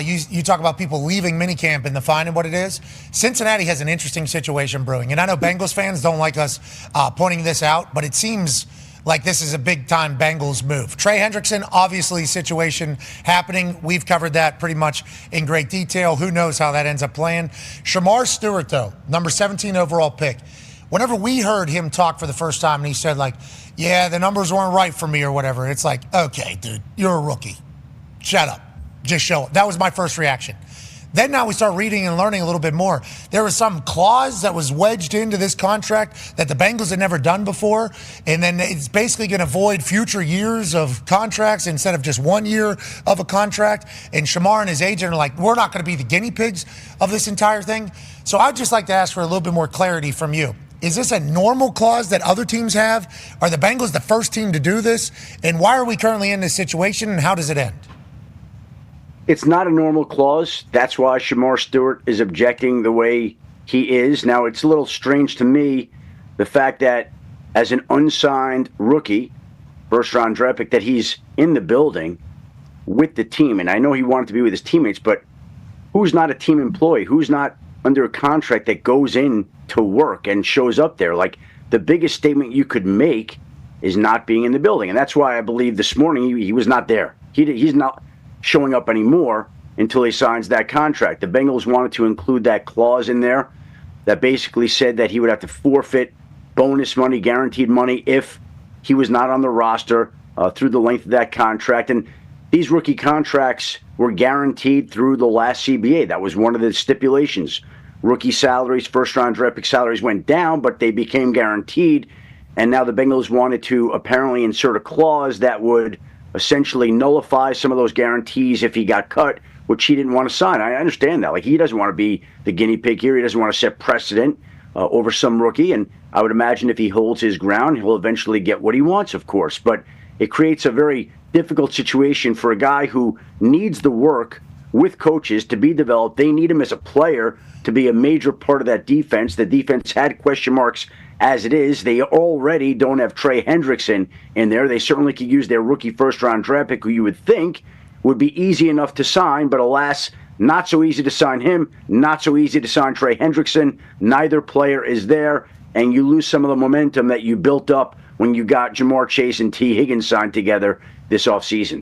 You talk about people leaving minicamp and defining what it is. Cincinnati has an interesting situation brewing. And I know Bengals fans don't like us pointing this out, but it seems like this is a big-time Bengals move. Trey Hendrickson, obviously, situation happening. We've covered that pretty much in great detail. Who knows how that ends up playing. Shemar Stewart, though, number 17 overall pick. Whenever we heard him talk for the first time and he said, like, yeah, the numbers weren't right for me or whatever, it's like, okay, dude, you're a rookie. Shut up. Just show up. That was my first reaction. Then now we start reading and learning a little bit more. There was some clause that was wedged into this contract that the Bengals had never done before, and then it's basically going to void future years of contracts instead of just 1 year of a contract. And Shemar and his agent are like, we're not going to be the guinea pigs of this entire thing. So I'd just like to ask for a little bit more clarity from you. Is this a normal clause that other teams have? Are the Bengals the first team to do this? And why are we currently in this situation, and how does it end? It's not a normal clause. That's why Shemar Stewart is objecting the way he is. Now, it's a little strange to me, the fact that as an unsigned rookie, first-round draft pick, that he's in the building with the team. And I know he wanted to be with his teammates, but who's not a team employee? Who's not under a contract that goes in to work and shows up there? Like, the biggest statement you could make is not being in the building. And that's why I believe this morning he was not there. He's not showing up anymore until he signs that contract. The Bengals wanted to include that clause in there that basically said that he would have to forfeit bonus money, guaranteed money, if he was not on the roster through the length of that contract. And these rookie contracts were guaranteed through the last CBA. That was one of the stipulations. Rookie salaries, first-round draft pick salaries went down, but they became guaranteed. And now the Bengals wanted to apparently insert a clause that would essentially nullify some of those guarantees if he got cut, which he didn't want to sign. I understand that. Like, he doesn't want to be the guinea pig here. He doesn't want to set precedent over some rookie. And I would imagine if he holds his ground, he'll eventually get what he wants, of course. But it creates a very difficult situation for a guy who needs the work with coaches to be developed. They need him as a player to be a major part of that defense. The defense had question marks as it is. They already don't have Trey Hendrickson in there. They certainly could use their rookie first-round draft pick, who you would think would be easy enough to sign, but alas, not so easy to sign him, not so easy to sign Trey Hendrickson. Neither player is there, and you lose some of the momentum that you built up when you got Jamar Chase and T. Higgins signed together this offseason.